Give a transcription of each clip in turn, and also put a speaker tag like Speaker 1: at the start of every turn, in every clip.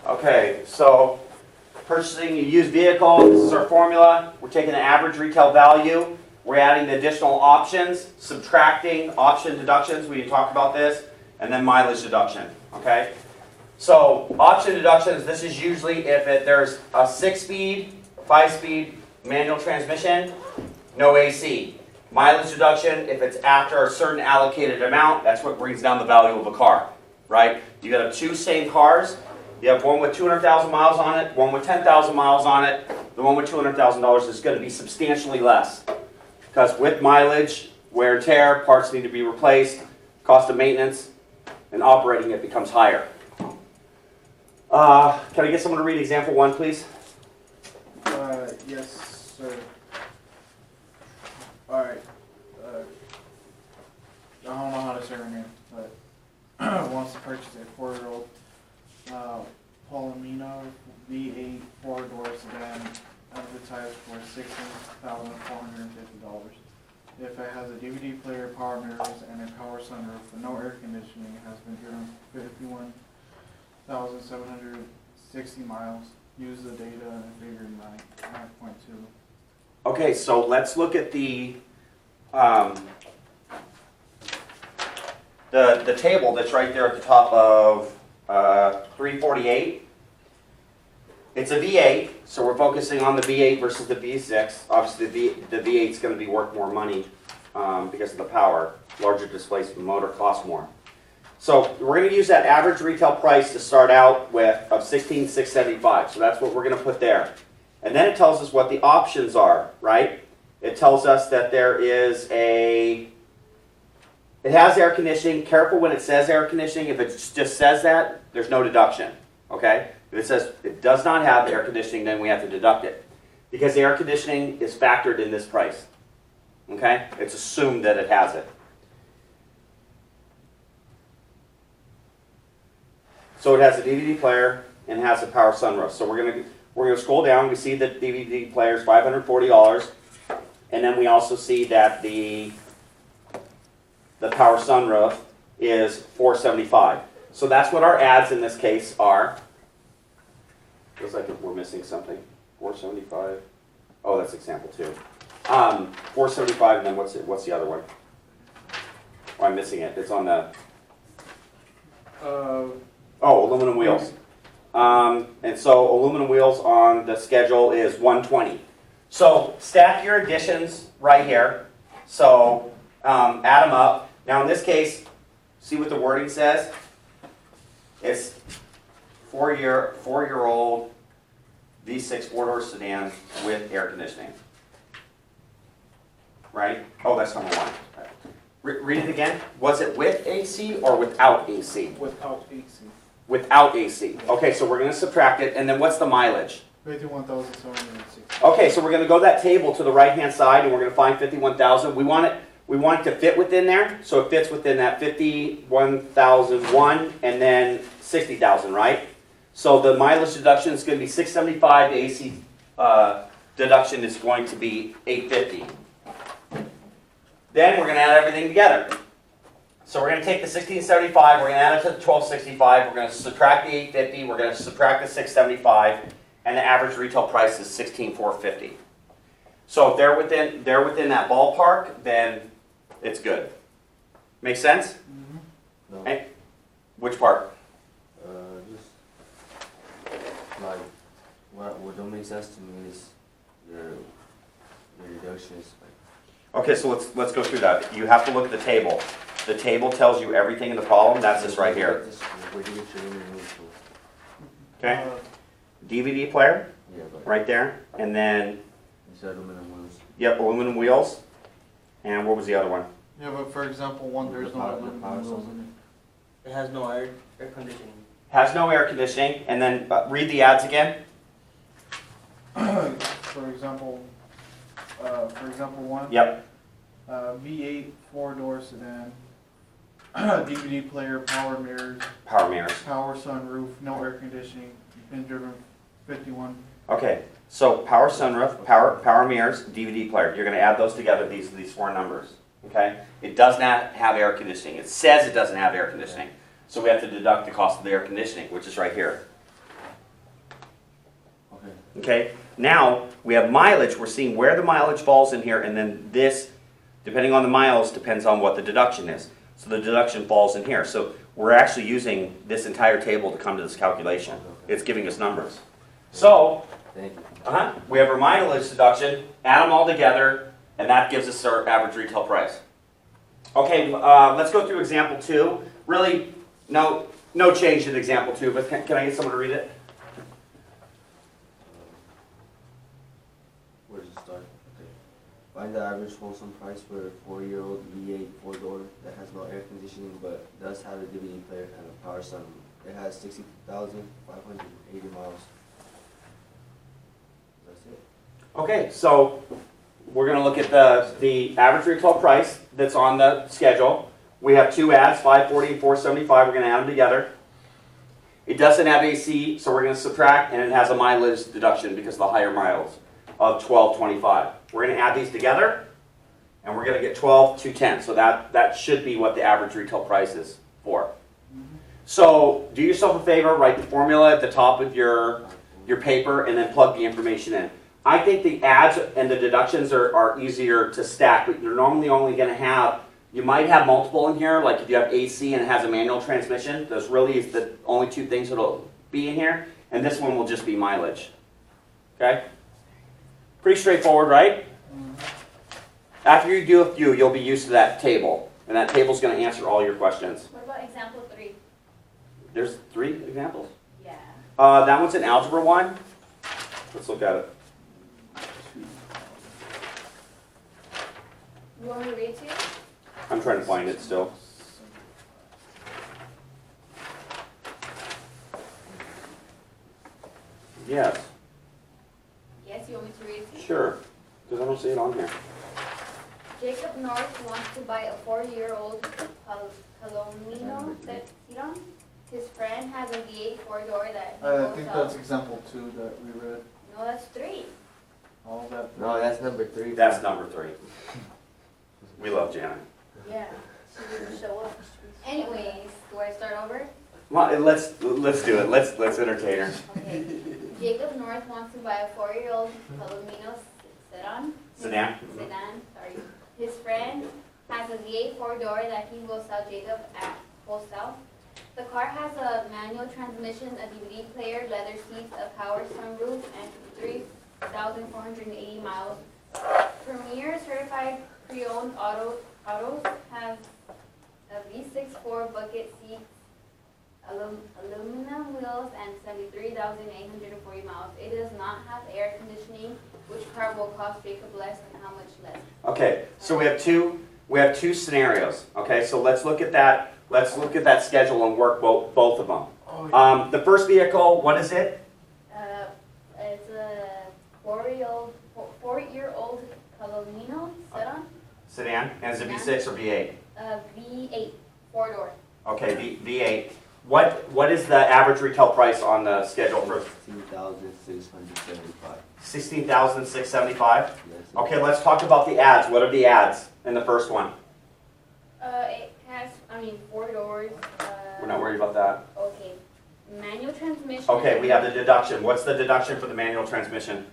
Speaker 1: Okay, so purchasing a used vehicle, this is our formula. We're taking the average retail value. We're adding the additional options, subtracting option deductions, we talked about this, and then mileage deduction, okay? So option deductions, this is usually if there's a 6-speed, 5-speed manual transmission, no AC. Mileage deduction, if it's after a certain allocated amount, that's what brings down the value of a car, right? You got two same cars, you have one with 200,000 miles on it, one with 10,000 miles on it. The one with $200,000 is going to be substantially less. Because with mileage, wear and tear, parts need to be replaced, cost of maintenance, and operating it becomes higher. Can I get someone to read example 1, please?
Speaker 2: Yes, sir. Alright. I don't know how to say her name, but wants to purchase a 4-year-old Palomino V8 4-door sedan advertised for $16,450. If it has a DVD player, power mirrors, and a power sunroof with no air conditioning, has been driven 51,760 miles. Use the data and figure 9.2.
Speaker 1: Okay, so let's look at the table that's right there at the top of 348. It's a V8, so we're focusing on the V8 versus the V6. Obviously, the V8 is going to be worth more money because of the power. Larger displacement motor costs more. So we're going to use that average retail price to start out with of $16,675. So that's what we're going to put there. And then it tells us what the options are, right? It tells us that there is it has air conditioning. Careful when it says air conditioning. If it just says that, there's no deduction, okay? If it says it does not have air conditioning, then we have to deduct it. Because the air conditioning is factored in this price, okay? It's assumed that it has it. So it has a DVD player and has a power sunroof. So we're gonna scroll down. We see that DVD player is $540, and then we also see that the power sunroof is $475. So that's what our ads in this case are. Looks like we're missing something. $475. Oh, that's example 2. $475, and then what's the other one? Oh, I'm missing it. It's on the. Oh, aluminum wheels. And so aluminum wheels on the schedule is $120. So stack your additions right here. So add them up. Now in this case, see what the wording says? It's four-year-old V6 4-door sedan with air conditioning. Right? Oh, that's number 1. Read it again. Was it with AC or without AC?
Speaker 2: Without AC.
Speaker 1: Without AC. Okay, so we're going to subtract it, and then what's the mileage?
Speaker 2: 51,760.
Speaker 1: Okay, so we're going to go to that table to the right-hand side, and we're going to find 51,000. We want it to fit within there, so it fits within that 51,001 and then 60,000, right? So the mileage deduction is going to be $675. The AC deduction is going to be $850. Then we're going to add everything together. So we're going to take the $1675, we're going to add it to the $1265, we're going to subtract the $850, we're going to subtract the $675, and the average retail price is $16,450. So if they're within that ballpark, then it's good. Make sense?
Speaker 3: No.
Speaker 1: Hey, which part?
Speaker 3: Just like what don't make sense to me is your deductions.
Speaker 1: Okay, so let's go through that. You have to look at the table. The table tells you everything in the column. That's this right here. Okay. DVD player.
Speaker 3: Yeah, but
Speaker 1: Right there, and then
Speaker 3: it's aluminum wheels.
Speaker 1: yep, aluminum wheels. And what was the other one?
Speaker 2: Yeah, but for example, there's no
Speaker 3: power
Speaker 2: aluminum wheels in
Speaker 4: It has no air conditioning.
Speaker 1: Has no air conditioning. And then read the ads again.
Speaker 2: it. For example, 1.
Speaker 1: Yep.
Speaker 2: V8 4-door sedan. DVD player, power mirrors,
Speaker 1: Power mirrors.
Speaker 2: power sunroof, no air conditioning. Been driven 51.
Speaker 1: Okay. So power sunroof, power mirrors, DVD player. You're going to add those together. These 4 numbers. Okay. It does not have air conditioning. It says it doesn't have air conditioning. So we have to deduct the cost of the air conditioning, which is right here. Okay, now we have mileage. We're seeing where the mileage falls in here, and then this, depending on the miles, depends on what the deduction is. So the deduction falls in here. So we're actually using this entire table to come to this calculation. It's giving us numbers. So
Speaker 3: Thank you.
Speaker 1: we have our mileage deduction, add them all together, and that gives us our average retail price. Okay, let's go through example 2. Really, no change in example 2, but can I get someone to read it?
Speaker 3: Where does it start? Okay. Find the average wholesome price for a 4-year-old V8 4-door that has no air conditioning but does have a DVD player and a power sunroof. It has 60,580 miles. That's it.
Speaker 1: Okay, so we're going to look at the average retail price that's on the schedule. We have two ads, 540 and 475. We're going to add them together. It doesn't have AC, so we're going to subtract, and it has a mileage deduction because of the higher miles of 1225. We're going to add these together, and we're going to get 12,210. So that should be what the average retail price is for. So do yourself a favor, write the formula at the top of your paper, and then plug the information in. I think the adds and the deductions are easier to stack, but you're normally only going to have, you might have multiple in here, like if you have AC and it has a manual transmission, those really is the only two things that'll be in here, and this one will just be mileage. Okay? Pretty straightforward, right? After you do a few, you'll be used to that table, and that table's going to answer all your questions.
Speaker 5: What about example 3?
Speaker 1: There's 3 examples.
Speaker 5: Yeah.
Speaker 1: That one's an algebra one. Let's look at it.
Speaker 5: You want me to read to you?
Speaker 1: I'm trying to find it still. Yes,
Speaker 5: Yes, you want me to read to you?
Speaker 1: sure, because I don't see it on here.
Speaker 5: Jacob North wants to buy a 4-year-old Palomino sedan. His friend has a V8 4-door that he
Speaker 2: I
Speaker 5: will
Speaker 2: think
Speaker 5: sell.
Speaker 2: that's example 2 that we read.
Speaker 5: No, that's 3.
Speaker 2: All that.
Speaker 3: No, that's number 3.
Speaker 1: That's number 3. We love Janet.
Speaker 5: Yeah. She didn't show up. Anyways, do I start over?
Speaker 1: Well, let's do it. Let's entertain her.
Speaker 5: Okay. Jacob North wants to buy a 4-year-old Palomino sedan.
Speaker 1: Sedan.
Speaker 5: Sedan, sorry. His friend has a V8 4-door that he will sell Jacob at wholesale. The car has a manual transmission, a DVD player, leather seats, a power sunroof, and 3,480 miles. Premier certified pre-owned autos have a V6 4-bucket seats, aluminum wheels, and 73,840 miles. It does not have air conditioning. Which car will cost Jacob less and how much less?
Speaker 1: Okay, so we have two scenarios. Okay, so let's look at that. Let's look at that schedule and work both of them.
Speaker 2: Oh, yeah.
Speaker 1: The first vehicle, what is it?
Speaker 5: It's a 4-year-old Palomino sedan.
Speaker 1: Sedan, and is it V6 or V8?
Speaker 5: V8 4-door.
Speaker 1: Okay, V8. What is the average retail price on the schedule for
Speaker 3: 16,675.
Speaker 1: 16,675?
Speaker 3: Yes.
Speaker 1: Okay, let's talk about the ads. What are the ads in the first one?
Speaker 5: It has, 4 doors.
Speaker 1: We're not worried about that.
Speaker 5: Okay. Manual transmission.
Speaker 1: Okay, we have the deduction. What's the deduction for the manual transmission?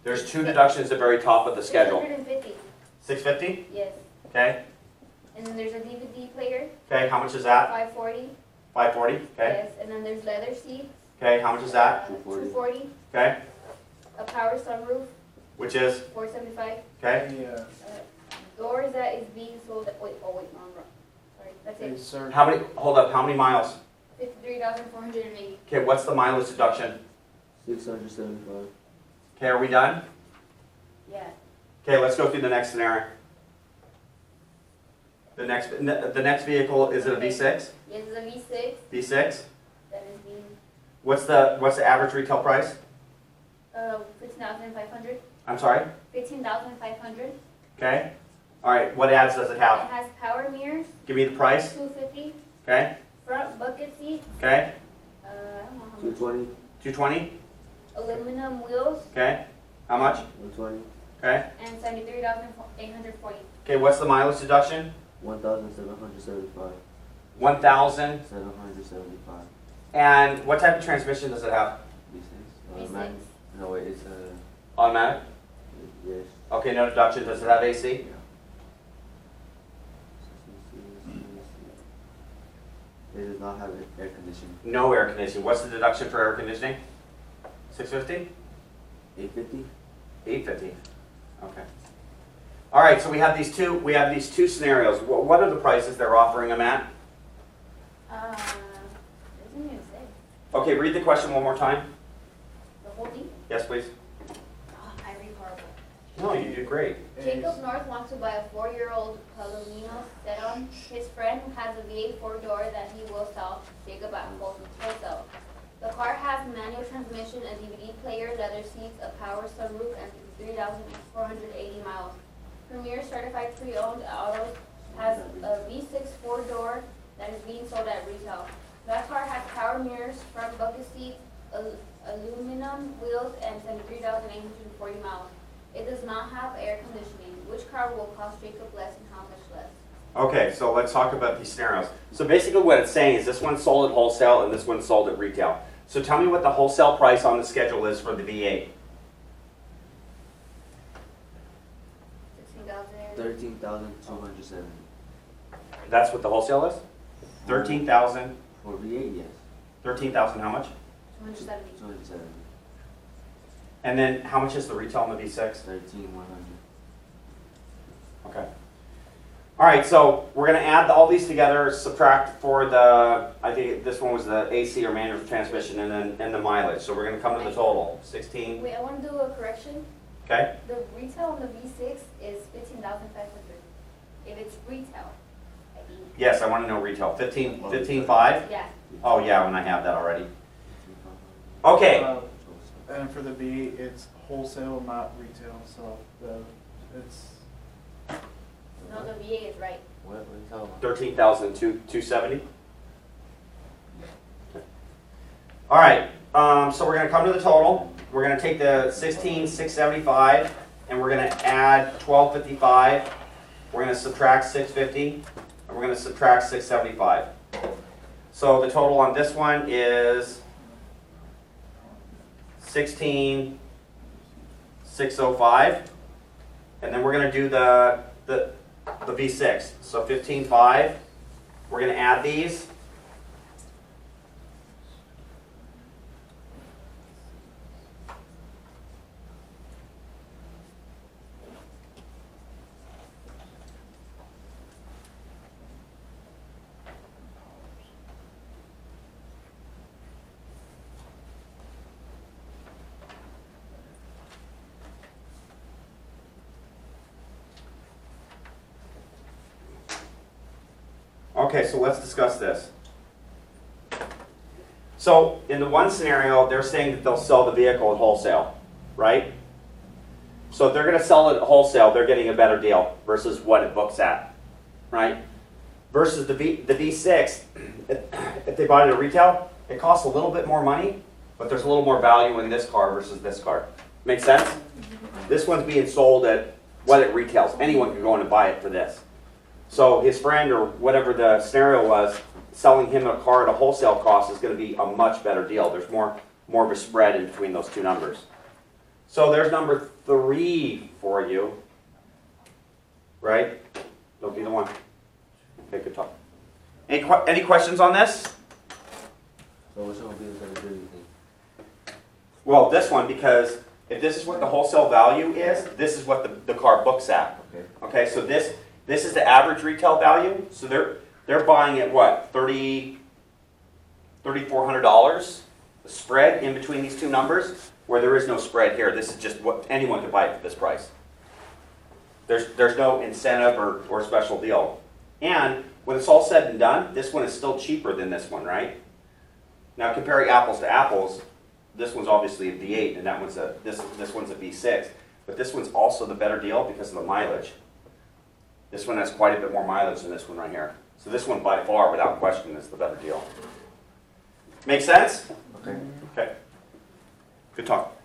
Speaker 1: There's 2 deductions at the very top of the schedule.
Speaker 5: 650.
Speaker 1: 650?
Speaker 5: Yes.
Speaker 1: Okay.
Speaker 5: And then there's a DVD player.
Speaker 1: Okay, how much is that?
Speaker 5: 540.
Speaker 1: 540? Okay.
Speaker 5: Yes. And then there's leather seats.
Speaker 1: Okay, how much is that?
Speaker 5: 240.
Speaker 1: Okay.
Speaker 5: A power sunroof.
Speaker 1: Which is?
Speaker 5: 475.
Speaker 1: Okay.
Speaker 2: Yeah.
Speaker 5: Doors that is being sold. No, I'm wrong. Sorry. That's
Speaker 2: Hey,
Speaker 5: it.
Speaker 2: sir.
Speaker 1: How many, hold up, how many miles?
Speaker 5: 53,480.
Speaker 1: Okay, what's the mileage deduction?
Speaker 3: 675.
Speaker 1: Okay, are we done?
Speaker 5: Yeah.
Speaker 1: Okay, let's go through the next scenario. The next vehicle, is it a V6?
Speaker 5: Yes, it's a V6
Speaker 1: V6?
Speaker 5: that is being
Speaker 1: What's the average retail price?
Speaker 5: 15,500.
Speaker 1: I'm sorry?
Speaker 5: 15,500.
Speaker 1: Okay. All right, what ads does it
Speaker 5: It
Speaker 1: have?
Speaker 5: has power mirrors.
Speaker 1: Give me the price.
Speaker 5: 250.
Speaker 1: Okay.
Speaker 5: Front bucket seats.
Speaker 1: Okay.
Speaker 5: I don't know how much.
Speaker 3: 220.
Speaker 1: 220.
Speaker 5: Aluminum wheels
Speaker 1: Okay. How much?
Speaker 3: 120.
Speaker 1: Okay.
Speaker 5: and 73,840.
Speaker 1: Okay, what's the mileage deduction?
Speaker 3: 1,775.
Speaker 1: 1,000.
Speaker 3: 775.
Speaker 1: And what type of transmission does it have?
Speaker 3: V6.
Speaker 5: V6.
Speaker 3: No, it's
Speaker 1: Automatic?
Speaker 3: yes.
Speaker 1: Okay, no deduction. Does it have AC?
Speaker 3: It does not have air conditioning.
Speaker 1: No air conditioning. What's the deduction for air conditioning? 650?
Speaker 3: 850.
Speaker 1: 850. Okay. All right, so we have these two scenarios. What are the prices they're offering them at?
Speaker 5: Doesn't even say.
Speaker 1: Okay, read the question one more time.
Speaker 5: The whole thing?
Speaker 1: Yes, please.
Speaker 5: Oh, I read horrible.
Speaker 1: No, you did great.
Speaker 5: Jacob North wants to buy a 4-year-old Palomino sedan. His friend has a V8 4-door that he will sell Jacob at wholesale. The car has manual transmission, a DVD player, leather seats, a power sunroof, and 3,480 miles. Premier Certified Pre-Owned Autos has a V6 4-door that is being sold at retail. That car has power mirrors, front bucket seats, aluminum wheels, and 73,840 miles. It does not have air conditioning. Which car will cost Jacob less and how much less?
Speaker 1: Okay, so let's talk about these scenarios. So basically what it's saying is this one's sold at wholesale and this one's sold at retail. So tell me what the wholesale price on the schedule is for the V8.
Speaker 5: 16,000.
Speaker 3: 13,270.
Speaker 1: That's what the wholesale is? 13,000.
Speaker 3: For V8, yes.
Speaker 1: 13,000 how much?
Speaker 5: 270.
Speaker 3: 270.
Speaker 1: And then how much is the retail on the V6?
Speaker 3: 13,100.
Speaker 1: Okay. All right, so we're going to add all these together, subtract for the, I think this one was the AC or manual transmission, and the mileage. So we're going to come to the total, 16.
Speaker 5: Wait, I want to do a correction.
Speaker 1: Okay?
Speaker 5: The retail on the V6 is 15,500. If it's retail, I think.
Speaker 1: Yes, I want to know retail. 15.5?
Speaker 5: Yeah.
Speaker 1: Oh yeah, when I have that already. Okay.
Speaker 2: And for the B, it's wholesale, not retail, so it's,
Speaker 5: No, the VA is right.
Speaker 3: What are you talking about?
Speaker 1: 13,270. All right. So we're going to come to the total. We're going to take the 16,675 and we're going to add 1255. We're going to subtract 650 and we're going to subtract 675. So the total on this one is 16,605, and then we're going to do the V6. So 15.5. We're going to add these. Okay, so let's discuss this. So in the one scenario, they're saying that they'll sell the vehicle at wholesale, right? So if they're going to sell it at wholesale, they're getting a better deal versus what it books at, right? Versus the V6, if they bought it at retail, it costs a little bit more money, but there's a little more value in this car versus this car. Make sense? This one's being sold at what it retails. Anyone can go in and buy it for this. So his friend or whatever the scenario was, selling him a car at a wholesale cost is going to be a much better deal. There's more of a spread in between those two numbers. So there's number 3 for you, right? That'll be the one. Okay, good talk. Any questions on this?
Speaker 3: So which one will be the better deal, you think?
Speaker 1: Well, this one, because if this is what the wholesale value is, this is what the car books at.
Speaker 3: Okay.
Speaker 1: Okay, so this is the average retail value. So they're buying at what, $3,400? The spread in between these two numbers, where there is no spread here. This is just what anyone could buy it for this price. There's no incentive or special deal. And when it's all said and done, this one is still cheaper than this one, right? Now comparing apples to apples, this one's obviously a V8 and that one's this one's a V6, but this one's also the better deal because of the mileage. This one has quite a bit more mileage than this one right here. So this one by far, without question, is the better deal. Make sense?
Speaker 3: Okay.
Speaker 1: Okay. Good talk.